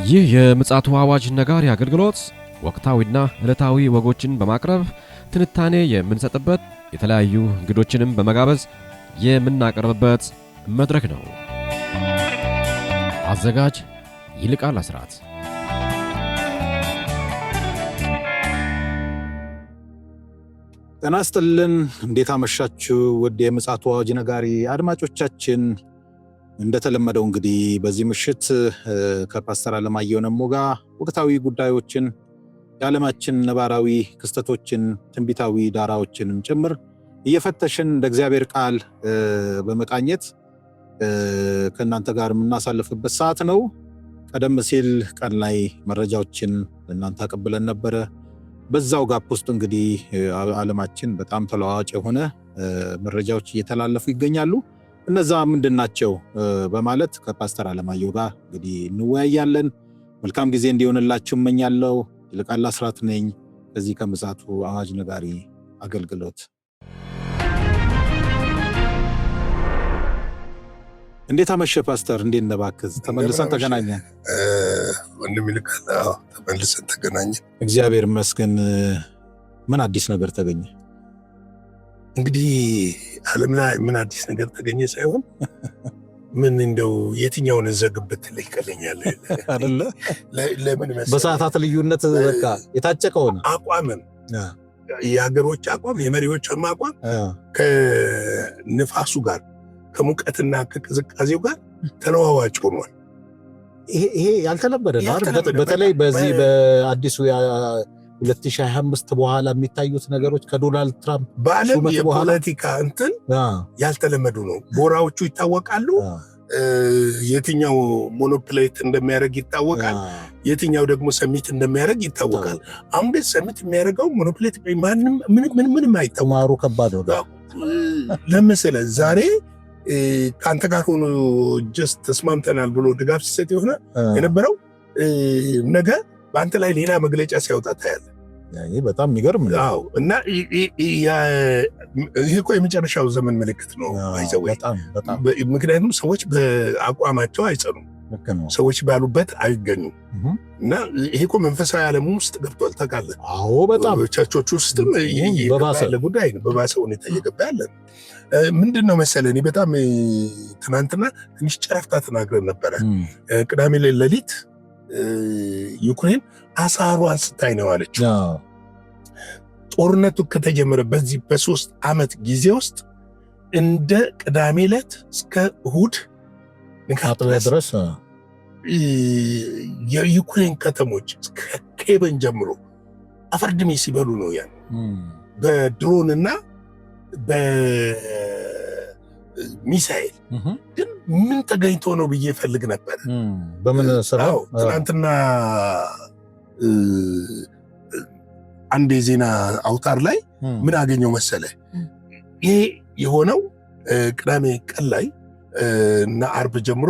ይህ የምጽአቱ አዋጅ ነጋሪ አገልግሎት ወቅታዊና ዕለታዊ ወጎችን በማቅረብ ትንታኔ የምንሰጥበት የተለያዩ እንግዶችንም በመጋበዝ የምናቀርብበት መድረክ ነው። አዘጋጅ ይልቃል አስራት። ጤና ይስጥልን። እንዴት አመሻችሁ ውድ የምጽአቱ አዋጅ ነጋሪ አድማጮቻችን። እንደተለመደው እንግዲህ በዚህ ምሽት ከፓስተር አለማየሁ ነሞ ጋር ወቅታዊ ጉዳዮችን፣ የዓለማችን ነባራዊ ክስተቶችን፣ ትንቢታዊ ዳራዎችንም ጭምር እየፈተሽን እንደ እግዚአብሔር ቃል በመቃኘት ከእናንተ ጋር የምናሳልፍበት ሰዓት ነው። ቀደም ሲል ቀን ላይ መረጃዎችን ለእናንተ አቀብለን ነበረ። በዛው ጋፕ ውስጥ እንግዲህ ዓለማችን በጣም ተለዋዋጭ የሆነ መረጃዎች እየተላለፉ ይገኛሉ። እነዛ ምንድናቸው በማለት ከፓስተር አለማየሁ ጋር እንግዲህ እንወያያለን። መልካም ጊዜ እንዲሆንላችሁ እመኛለሁ። ይልቃል አስራት ነኝ ከዚህ ከምጽአቱ አዋጅ ነጋሪ አገልግሎት። እንዴት አመሸ ፓስተር? እንዴት ነባክዝ? ተመልሰን ተገናኘን። ወንድም ይልቃል ተመልሰን ተገናኘን። እግዚአብሔር ይመስገን። ምን አዲስ ነገር ተገኘ? እንግዲህ ዓለም ላይ ምን አዲስ ነገር ተገኘ ሳይሆን ምን እንደው የትኛውን ዘግበት ላይ ይቀለኛል አይደለ? ለምን መሰለህ በሰዓታት ልዩነት በቃ የታጨቀውን አቋምን የሀገሮች አቋም የመሪዎች አቋም ከንፋሱ ጋር ከሙቀትና ከቅዝቃዜው ጋር ተለዋዋጭ ሆኗል። ይሄ ያልተለመደ ነው። በተለይ በዚህ በአዲሱ 2025 በኋላ የሚታዩት ነገሮች ከዶናልድ ትራምፕ በዓለም የፖለቲካ እንትን ያልተለመዱ ነው። ቦራዎቹ ይታወቃሉ። የትኛው ሞኖፕሌት እንደሚያደርግ ይታወቃል። የትኛው ደግሞ ሰሚት እንደሚያደርግ ይታወቃል። አሁን ግን ሰሚት የሚያደርገው ሞኖፕሌት ምንም አይታወቅም። ማሩ ከባድ ነው። ለምሳሌ ዛሬ ከአንተ ጋር ሆኖ ጀስት ተስማምተናል ብሎ ድጋፍ ሲሰጥ የሆነ የነበረው ነገ በአንተ ላይ ሌላ መግለጫ ሲያወጣ ታያለ። ይህ በጣም የሚገርም ነው። እና ይህ እኮ የመጨረሻው ዘመን ምልክት ነው። ምክንያቱም ሰዎች በአቋማቸው አይጸኑም፣ ሰዎች ባሉበት አይገኙም። እና ይሄ እኮ መንፈሳዊ ዓለም ውስጥ ገብቷል። ታውቃለህ? አዎ፣ በጣም ቸርቾች ውስጥም ያለ ጉዳይ ነው። በባሰ ሁኔታ እየገባ ያለ ምንድን ነው መሰለህ? እኔ በጣም ትናንትና ትንሽ ጨረፍታ ተናግረን ነበረ። ቅዳሜ ሌሊት ዩክሬን አሳሯን ስታይ ነው አለች። ጦርነቱ ከተጀመረ በዚህ በ3 ዓመት ጊዜ ውስጥ እንደ ቅዳሜ ዕለት እስከ እሁድ ድረስ የዩክሬን ከተሞች እስከ ኬበን ጀምሮ አፈርድሜ ሲበሉ ነው ያን በድሮንና በሚሳኤል። ግን ምን ተገኝቶ ነው ብዬ ፈልግ ነበር። በምን ሰራው? ትናንትና አንድ የዜና አውታር ላይ ምን አገኘው መሰለ? ይሄ የሆነው ቅዳሜ ቀን ላይ እና አርብ ጀምሮ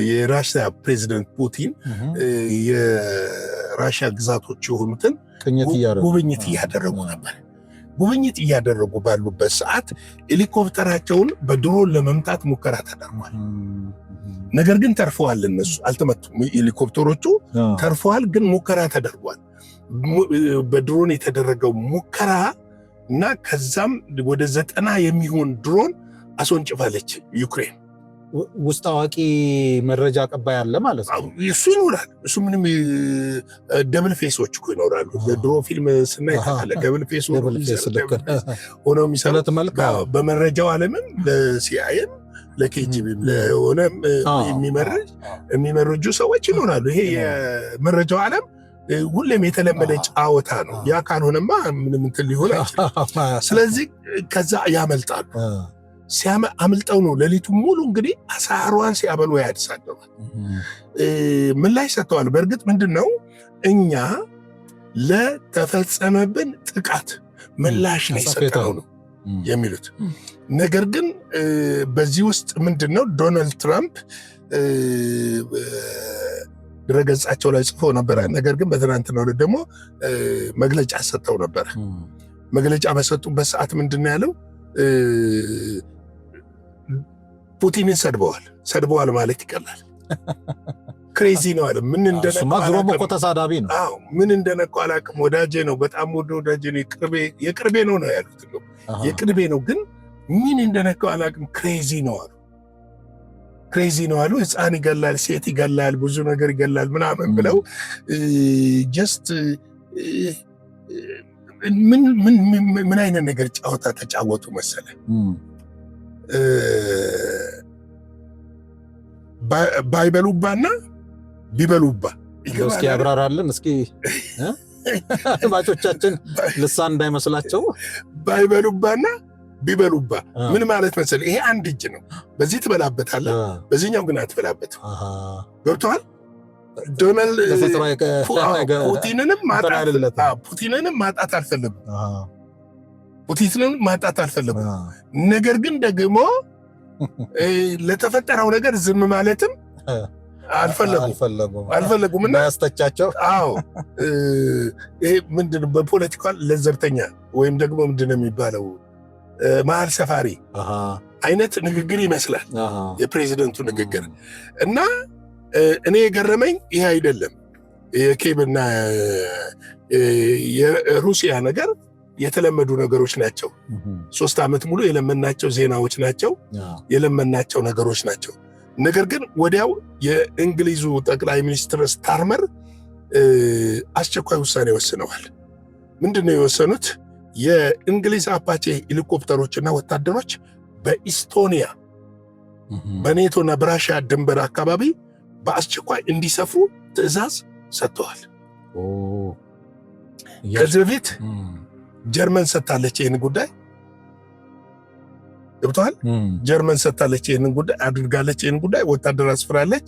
የራሽያ ፕሬዚደንት ፑቲን የራሽያ ግዛቶች የሆኑትን ጉብኝት እያደረጉ ነበር። ጉብኝት እያደረጉ ባሉበት ሰዓት ሄሊኮፕተራቸውን በድሮን ለመምታት ሙከራ ተደርጓል። ነገር ግን ተርፈዋል። እነሱ አልተመቱም። ሄሊኮፕተሮቹ ተርፈዋል፣ ግን ሙከራ ተደርጓል። በድሮን የተደረገው ሙከራ እና ከዛም ወደ 90 የሚሆን ድሮን አስወንጭፋለች ዩክሬን። ውስጥ አዋቂ መረጃ ቀባይ አለ ማለት ነው። እሱ ይኖራል። እሱ ምንም ደብል ፌሶች እኮ ይኖራሉ። ድሮ ፊልም ስናይ ታለ ደብል ፌስ ሆነው የሚሰሩት በመረጃው ዓለምም ለሲአይኤም ለኬጂቢም ለሆነ የሚመረጁ ሰዎች ይኖራሉ። ይሄ የመረጃው ዓለም ሁሌም የተለመደ ጫወታ ነው። ያ ካልሆነማ ምንም እንትን ሊሆን አይችልም። ስለዚህ ከዛ ያመልጣሉ። አምልጠው ነው ሌሊቱ ሙሉ እንግዲህ አሳሯን ሲያበሉ ያድሳደዋል። ምላሽ ሰጥተዋል። በእርግጥ ምንድነው እኛ ለተፈጸመብን ጥቃት ምላሽ ነው የሰጠው ነው የሚሉት። ነገር ግን በዚህ ውስጥ ምንድነው ዶናልድ ትራምፕ ድረገጻቸው ላይ ጽፎ ነበረ። ነገር ግን በትናንትናው ዕለት ደግሞ መግለጫ ሰጥተው ነበረ። መግለጫ በሰጡበት ሰዓት ምንድነው ያለው? ፑቲንን ሰድበዋል ማለት ይቀላል። ክሬዚ ነው አለ። ምን እንደነካው ማዝሮም እኮ ተሳዳቢ ነው። አዎ ምን እንደነካው አላውቅም። ወዳጄ ነው፣ በጣም ወዳጄ ነው፣ የቅርቤ ነው ያሉት ነው የቅርቤ ነው፣ ግን ምን እንደነካው አላውቅም። ክሬዚ ነው አሉ። ክሬዚ ነው አሉ። ሕፃን ይገላል፣ ሴት ይገላል፣ ብዙ ነገር ይገላል ምናምን ብለው ጀስት ምን አይነት ነገር ጫወታ ተጫወቱ መሰለ። ባይበሉባና ቢበሉባ እስኪ ያብራራልን እስኪ አድማጮቻችን ልሳን እንዳይመስላቸው። ባይበሉባና ቢበሉባ ምን ማለት መሰለ? ይሄ አንድ እጅ ነው። በዚህ ትበላበታለህ፣ በዚህኛው ግን አትበላበትም። ገብቶሃል? ፑቲንንም ማጣት አልፈለጉም። ነገር ግን ደግሞ ለተፈጠረው ነገር ዝም ማለትም አልፈለጉም እና ያስተቻቸው። አዎ ይሄ ምንድን ነው በፖለቲካል ለዘብተኛ ወይም ደግሞ ምንድን ነው የሚባለው መሀል ሰፋሪ አይነት ንግግር ይመስላል የፕሬዚደንቱ ንግግር። እና እኔ የገረመኝ ይሄ አይደለም። የኬብና የሩሲያ ነገር የተለመዱ ነገሮች ናቸው። 3 ዓመት ሙሉ የለመናቸው ዜናዎች ናቸው፣ የለመናቸው ነገሮች ናቸው። ነገር ግን ወዲያው የእንግሊዙ ጠቅላይ ሚኒስትር ስታርመር አስቸኳይ ውሳኔ ወስነዋል። ምንድነው የወሰኑት? የእንግሊዝ አፓቼ ሄሊኮፕተሮችና ወታደሮች በኢስቶኒያ በኔቶና በራሽያ ድንበር አካባቢ በአስቸኳይ እንዲሰፍሩ ትዕዛዝ ሰጥተዋል። ከዚህ በፊት ጀርመን ሰጥታለች ይህን ጉዳይ። ገብቶሃል? ጀርመን ሰጥታለች ይህንን ጉዳይ፣ አድርጋለች ይህን ጉዳይ፣ ወታደር አስፍራለች።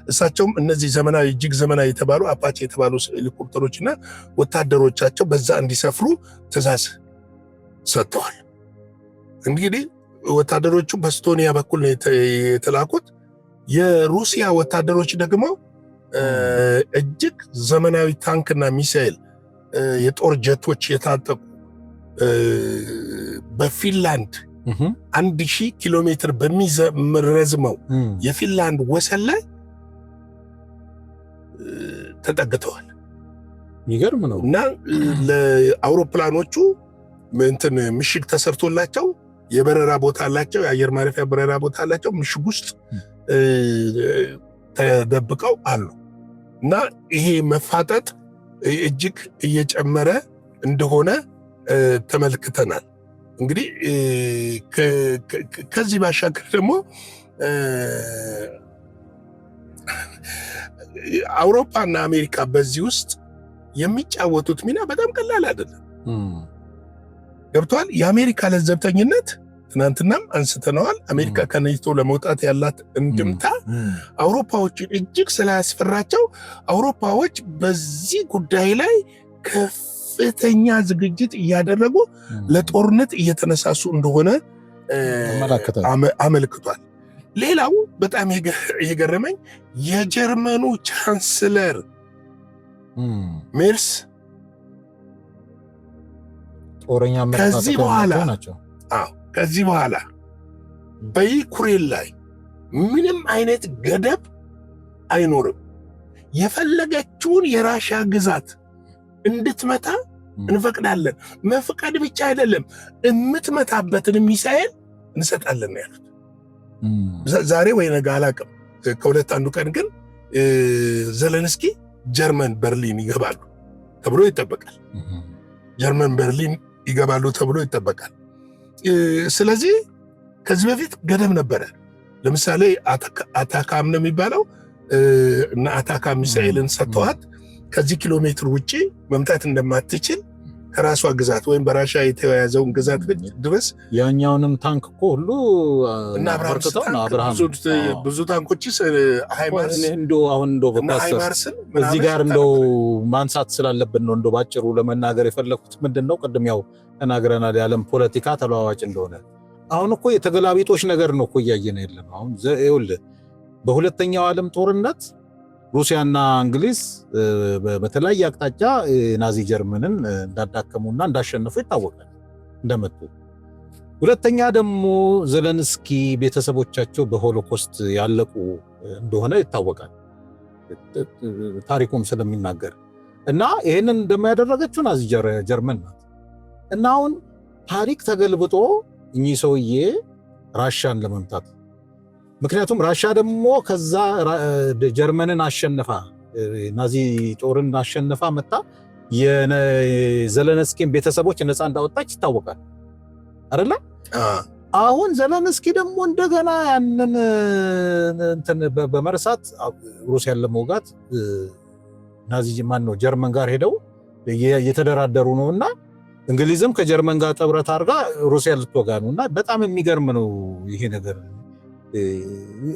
እሳቸውም እነዚህ ዘመናዊ እጅግ ዘመናዊ የተባሉ አፓቼ የተባሉ ሄሊኮፕተሮችና ወታደሮቻቸው በዛ እንዲሰፍሩ ትዕዛዝ ሰጥተዋል። እንግዲህ ወታደሮቹ በስቶኒያ በኩል ነው የተላኩት። የሩሲያ ወታደሮች ደግሞ እጅግ ዘመናዊ ታንክና ሚሳኤል የጦር ጀቶች የታጠቁ በፊንላንድ 1000 ኪሎ ሜትር በሚረዝመው የፊንላንድ ወሰን ላይ ተጠግተዋል። የሚገርም ነው። እና ለአውሮፕላኖቹ እንትን ምሽግ ተሰርቶላቸው የበረራ ቦታ አላቸው፣ የአየር ማረፊያ በረራ ቦታ አላቸው። ምሽግ ውስጥ ተደብቀው አሉ። እና ይሄ መፋጠጥ እጅግ እየጨመረ እንደሆነ ተመልክተናል። እንግዲህ ከዚህ ባሻገር ደግሞ አውሮፓና አሜሪካ በዚህ ውስጥ የሚጫወቱት ሚና በጣም ቀላል አይደለም። ገብቷል? የአሜሪካ ለዘብተኝነት ትናንትናም አንስተነዋል። አሜሪካ ከኔቶ ለመውጣት ያላት እንድምታ አውሮፓዎችን እጅግ ስላያስፈራቸው አውሮፓዎች በዚህ ጉዳይ ላይ ከፍተኛ ዝግጅት እያደረጉ ለጦርነት እየተነሳሱ እንደሆነ አመልክቷል። ሌላው በጣም የገረመኝ የጀርመኑ ቻንስለር ሜርስ ከዚህ በኋላ በዩክሬን ላይ ምንም አይነት ገደብ አይኖርም፣ የፈለገችውን የራሽያ ግዛት እንድትመታ እንፈቅዳለን፣ መፍቀድ ብቻ አይደለም የምትመታበትን ሚሳኤል እንሰጣለን ነው ያሉት። ዛሬ ወይ ነገ አላውቅም፣ ከሁለት አንዱ ቀን ግን ዘለንስኪ ጀርመን በርሊን ይገባሉ ተብሎ ይጠበቃል። ጀርመን በርሊን ይገባሉ ተብሎ ይጠበቃል። ስለዚህ ከዚህ በፊት ገደብ ነበረ። ለምሳሌ አታካም ነው የሚባለው እና አታካም ሚሳኤልን ሰጥተዋት ከዚህ ኪሎ ሜትር ውጪ መምታት እንደማትችል ከራሷ ግዛት ወይም በራሻ የተያዘውን ግዛት ድረስ ያኛውንም ታንክ እኮ ሁሉ እና ብዙ ታንኮችስ ሃይማርስን እዚህ ጋር እንደው ማንሳት ስላለብን ነው እንደው ባጭሩ ለመናገር የፈለኩት ምንድነው፣ ቅድም ያው ተናግረናል የዓለም ፖለቲካ ተለዋዋጭ እንደሆነ። አሁን እኮ የተገላቢጦች ነገር ነው እኮ እያየን ያለነው። አሁን ይኸውልህ በሁለተኛው ዓለም ጦርነት ሩሲያና እንግሊዝ በተለያየ አቅጣጫ ናዚ ጀርመንን እንዳዳከሙና እንዳሸነፉ ይታወቃል እንደመጡ። ሁለተኛ ደግሞ ዘለንስኪ ቤተሰቦቻቸው በሆሎኮስት ያለቁ እንደሆነ ይታወቃል። ታሪኩም ስለሚናገር እና ይሄንን እንደማያደረገችው ናዚ ጀርመን ናት። እና አሁን ታሪክ ተገልብጦ እኚህ ሰውዬ ራሻን ለመምታት ምክንያቱም ራሻ ደግሞ ከዛ ጀርመንን አሸንፋ ናዚ ጦርን አሸንፋ መጣ የዘለንስኪን ቤተሰቦች ነፃ እንዳወጣች ይታወቃል አይደለ? አሁን ዘለንስኪ ደግሞ እንደገና ያንን እንትን በመርሳት ሩሲያን ለመውጋት ናዚ ማን ነው ጀርመን ጋር ሄደው እየተደራደሩ ነውና እንግሊዝም ከጀርመን ጋር ጥብረት አድርጋ ሩሲያን ልትወጋ ነውና በጣም የሚገርም ነው ይሄ ነገር።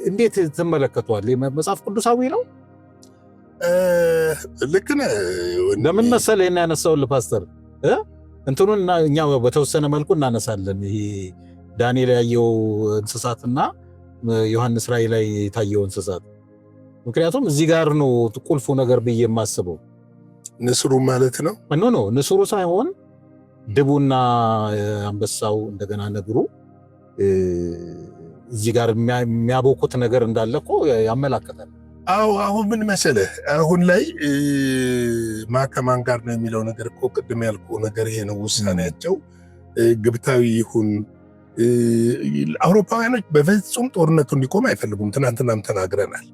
እንዴት ትመለከቷል? መጽሐፍ ቅዱሳዊ ነው? ልክ ነህ። ለምን መሰለህ ያነሳውልህ ፓስተር እንትኑን እኛ በተወሰነ መልኩ እናነሳለን። ይሄ ዳንኤል ያየው እንስሳትና ዮሐንስ ራእይ ላይ የታየው እንስሳት ምክንያቱም እዚህ ጋር ነው ቁልፉ ነገር ብዬ የማስበው። ንስሩ ማለት ነው? ኖ ንስሩ ሳይሆን ድቡና አንበሳው እንደገና ነብሩ እዚህ ጋር የሚያቦኩት ነገር እንዳለ እኮ ያመላክታል። አሁን ምን መሰለህ አሁን ላይ ማከማን ጋር ነው የሚለው ነገር እኮ ቅድም ያልኩ ነገር ይሄ ነው ውሳኔያቸው። ግብታዊ ይሁን አውሮፓውያኖች በፍጹም ጦርነቱ እንዲቆም አይፈልጉም። ትናንትናም ተናግረናል።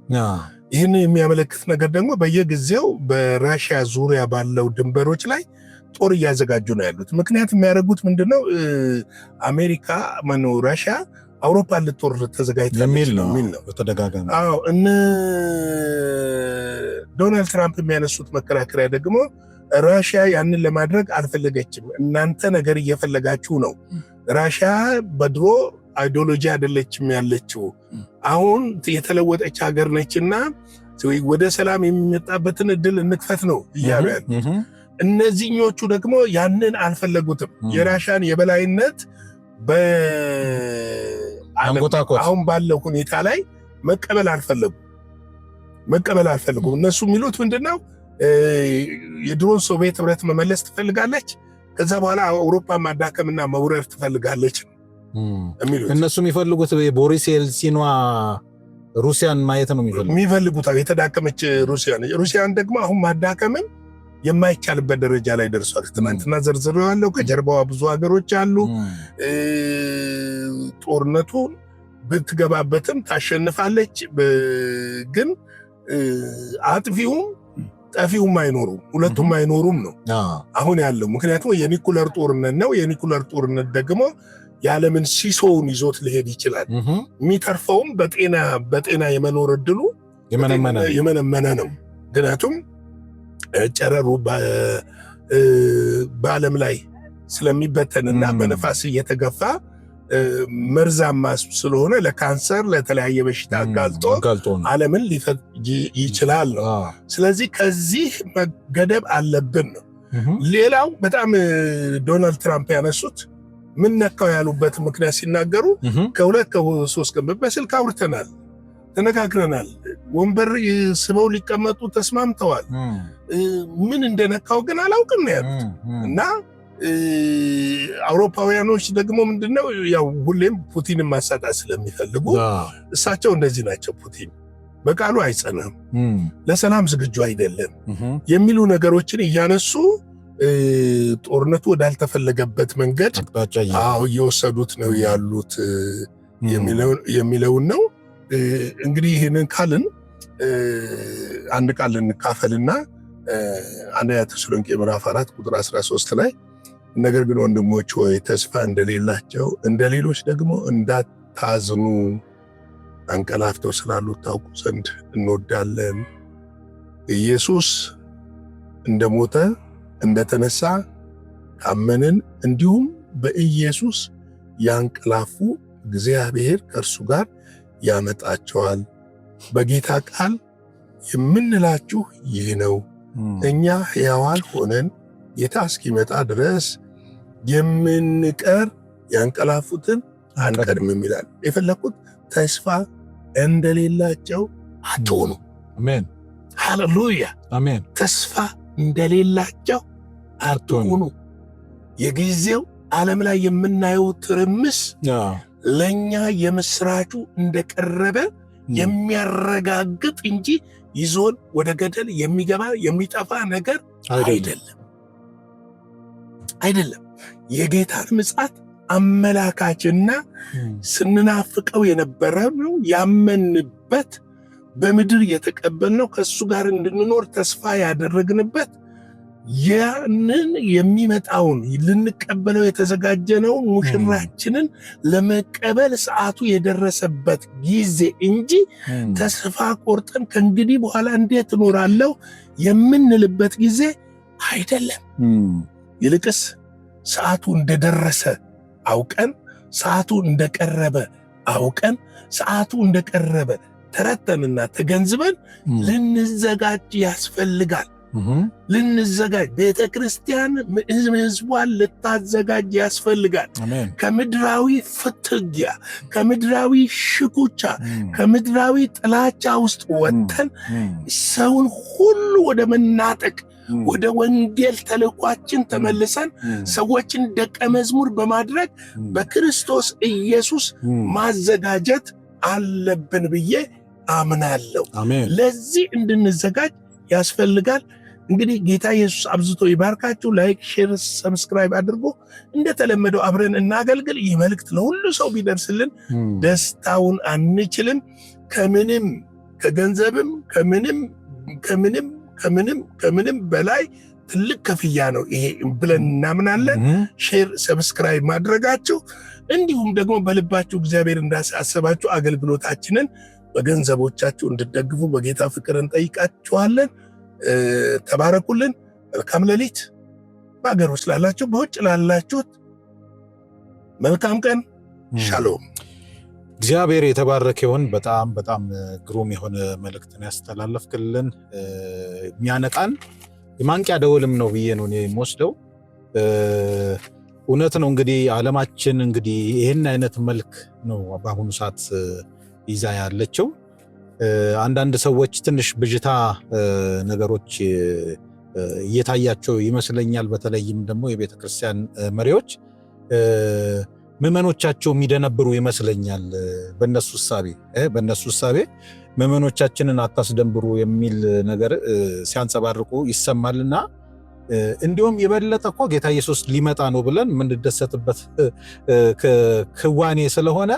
ይህን የሚያመለክት ነገር ደግሞ በየጊዜው በራሽያ ዙሪያ ባለው ድንበሮች ላይ ጦር እያዘጋጁ ነው ያሉት። ምክንያት የሚያደርጉት ምንድነው? አሜሪካ ማነው ራሽያ አውሮፓ ልትጦር ተዘጋጅታ የሚል ነው ተደጋጋሚ። እነ ዶናልድ ትራምፕ የሚያነሱት መከራከሪያ ደግሞ ራሽያ ያንን ለማድረግ አልፈለገችም፣ እናንተ ነገር እየፈለጋችሁ ነው። ራሽያ በድሮ አይዲዮሎጂ አይደለችም ያለችው፣ አሁን የተለወጠች ሀገር ነችና ወደ ሰላም የሚመጣበትን እድል እንክፈት ነው እያሉ ያሉ። እነዚህኞቹ ደግሞ ያንን አልፈለጉትም። የራሽያን የበላይነት አሁን ባለው ሁኔታ ላይ መቀበል አልፈለጉም። እነሱ የሚሉት ምንድነው? የድሮን ሶቪየት ህብረት መመለስ ትፈልጋለች፣ ከዛ በኋላ አውሮፓ ማዳከምና መውረር ትፈልጋለች የሚሉት። እነሱ የሚፈልጉት ቦሪስ ኤልሲኗ ሩሲያን ማየት ነው የሚፈልጉት፣ የተዳከመች ሩሲያን ደግሞ አሁን ማዳከምን የማይቻልበት ደረጃ ላይ ደርሷል። ትናንትና ዘርዝሬዋለሁ። ከጀርባዋ ብዙ ሀገሮች አሉ። ጦርነቱ ብትገባበትም ታሸንፋለች፣ ግን አጥፊውም ጠፊውም አይኖሩም፣ ሁለቱም አይኖሩም ነው አሁን ያለው። ምክንያቱም የኒኩለር ጦርነት ነው። የኒኩለር ጦርነት ደግሞ የዓለምን ሲሶውን ይዞት ሊሄድ ይችላል። የሚተርፈውም በጤና የመኖር እድሉ የመነመነ ነው። ምክንያቱም ጨረሩ በዓለም ላይ ስለሚበተንና በነፋስ እየተገፋ መርዛማ ስለሆነ ለካንሰር ለተለያየ በሽታ አጋልጦ ዓለምን ሊፈጅ ይችላል ነው። ስለዚህ ከዚህ መገደብ አለብን ነው። ሌላው በጣም ዶናልድ ትራምፕ ያነሱት ምን ነካው ያሉበት ምክንያት ሲናገሩ ከ2-3 ቀን በስልክ አውርተናል፣ ተነጋግረናል፣ ወንበር ስበው ሊቀመጡ ተስማምተዋል። ምን እንደነካው ግን አላውቅም ነው ያሉት። እና አውሮፓውያኖች ደግሞ ምንድነው ያው ሁሌም ፑቲንን ማሳጣት ስለሚፈልጉ እሳቸው እንደዚህ ናቸው። ፑቲን በቃሉ አይጸናም፣ ለሰላም ዝግጁ አይደለም የሚሉ ነገሮችን እያነሱ ጦርነቱ ወዳልተፈለገበት መንገድ እየወሰዱት ነው ያሉት የሚለውን ነው። እንግዲህ ይህንን ካልን አንድ ቃል እንካፈልና አንደኛ ተሰሎንቄ ምዕራፍ 4 ቁጥር 13 ላይ ነገር ግን ወንድሞች ሆይ ተስፋ እንደሌላቸው እንደሌሎች ደግሞ እንዳታዝኑ አንቀላፍተው ስላሉት ታውቁ ዘንድ እንወዳለን። ኢየሱስ እንደሞተ እንደተነሳ ካመንን እንዲሁም በኢየሱስ ያንቀላፉ እግዚአብሔር ከእርሱ ጋር ያመጣቸዋል። በጌታ ቃል የምንላችሁ ይህ ነው፣ እኛ ሕያዋን ሆነን ጌታ እስኪመጣ ድረስ የምንቀር ያንቀላፉትን አንቀድምም ይላል። የፈለኩት ተስፋ እንደሌላቸው አትሆኑ። አሜን፣ ሃሌሉያ፣ አሜን። ተስፋ እንደሌላቸው አትሆኑ። የጊዜው ዓለም ላይ የምናየው ትርምስ ለኛ የምስራቹ እንደቀረበ የሚያረጋግጥ እንጂ ይዞን ወደ ገደል የሚገባ የሚጠፋ ነገር አይደለም። የጌታን ምጽአት አመላካችና ስንናፍቀው የነበረው ያመንበት በምድር የተቀበልነው ከሱ ጋር እንድንኖር ተስፋ ያደረግንበት ያንን የሚመጣውን ልንቀበለው የተዘጋጀነውን ሙሽራችንን ለመቀበል ሰዓቱ የደረሰበት ጊዜ እንጂ ተስፋ ቆርጠን ከእንግዲህ በኋላ እንዴት እኖራለሁ የምንልበት ጊዜ አይደለም። ይልቅስ ሰዓቱ እንደደረሰ አውቀን ሰዓቱ እንደቀረበ አውቀን ሰዓቱ እንደቀረበ ተረተንና ተገንዝበን ልንዘጋጅ ያስፈልጋል። ልንዘጋጅ ቤተክርስቲያን ሕዝቧን ልታዘጋጅ ያስፈልጋል። ከምድራዊ ፍትጊያ፣ ከምድራዊ ሽኩቻ፣ ከምድራዊ ጥላቻ ውስጥ ወጥተን ሰውን ሁሉ ወደ መናጠቅ ወደ ወንጌል ተልኳችን ተመልሰን ሰዎችን ደቀ መዝሙር በማድረግ በክርስቶስ ኢየሱስ ማዘጋጀት አለብን ብዬ አምናለሁ። ለዚህ እንድንዘጋጅ ያስፈልጋል። እንግዲህ ጌታ ኢየሱስ አብዝቶ ይባርካችሁ። ላይክ፣ ሼር፣ ሰብስክራይብ አድርጎ እንደተለመደው አብረን እናገልግል። ይህ መልእክት ለሁሉ ሰው ቢደርስልን ደስታውን አንችልም። ከምንም ከገንዘብም ከምንም በላይ ትልቅ ክፍያ ነው ይሄ ብለን እናምናለን። ሼር፣ ሰብስክራይብ ማድረጋችሁ እንዲሁም ደግሞ በልባችሁ እግዚአብሔር እንዳሳሰባችሁ አገልግሎታችንን በገንዘቦቻችሁ እንድትደግፉ በጌታ ፍቅር እንጠይቃችኋለን። ተባረኩልን። መልካም ሌሊት። በአገር ውስጥ ላላችሁ በውጭ ላላችሁት መልካም ቀን። ሻሎም። እግዚአብሔር የተባረከ ይሁን። በጣም በጣም ግሩም የሆነ መልእክትን ያስተላለፍክልን የሚያነቃን የማንቂያ ደወልም ነው ብዬ ነው የምወስደው። እውነት ነው። እንግዲህ ዓለማችን እንግዲህ ይህን አይነት መልክ ነው በአሁኑ ሰዓት ይዛ ያለችው። አንዳንድ ሰዎች ትንሽ ብዥታ ነገሮች እየታያቸው ይመስለኛል። በተለይም ደግሞ የቤተክርስቲያን መሪዎች ምዕመኖቻቸው የሚደነብሩ ይመስለኛል። በእነሱ እሳቤ ምዕመኖቻችንን አታስደንብሩ የሚል ነገር ሲያንጸባርቁ ይሰማልና እንዲሁም የበለጠ እኮ ጌታ ኢየሱስ ሊመጣ ነው ብለን የምንደሰትበት ክዋኔ ስለሆነ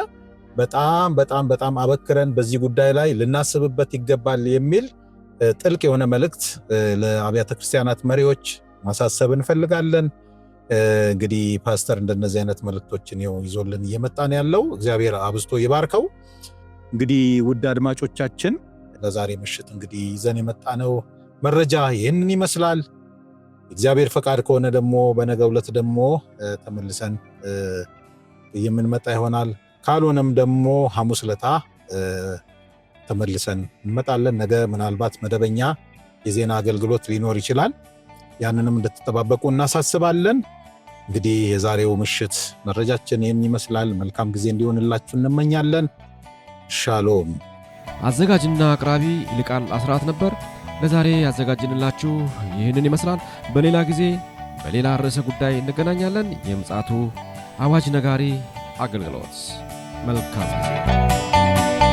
በጣም አበክረን በዚህ ጉዳይ ላይ ልናስብበት ይገባል የሚል ጥልቅ የሆነ መልእክት ለአብያተ ክርስቲያናት መሪዎች ማሳሰብ እንፈልጋለን። እንግዲህ ፓስተር እንደነዚህ አይነት መልእክቶችን ይዞልን እየመጣን ያለው እግዚአብሔር አብዝቶ ይባርከው። እንግዲህ ውድ አድማጮቻችን ለዛሬ ምሽት እንግዲህ ይዘን የመጣነው መረጃ ይህንን ይመስላል። እግዚአብሔር ፈቃድ ከሆነ ደግሞ በነገው ዕለት ደግሞ ተመልሰን የምንመጣ ይሆናል። ካልሆነም ደግሞ ሐሙስ ዕለት ተመልሰን እንመጣለን። ነገ ምናልባት መደበኛ የዜና አገልግሎት ሊኖር ይችላል። ያንንም እንድትጠባበቁ እናሳስባለን። እንግዲህ የዛሬው ምሽት መረጃችን ይህን ይመስላል። መልካም ጊዜ እንዲሆንላችሁ እንመኛለን። ሻሎም። አዘጋጅና አቅራቢ ይልቃል አስራት ነበር። ለዛሬ ያዘጋጅንላችሁ ይህንን ይመስላል። በሌላ ጊዜ በሌላ ርዕሰ ጉዳይ እንገናኛለን። የምጽአቱ አዋጅ ነጋሪ አገልግሎት መልካም ጊዜ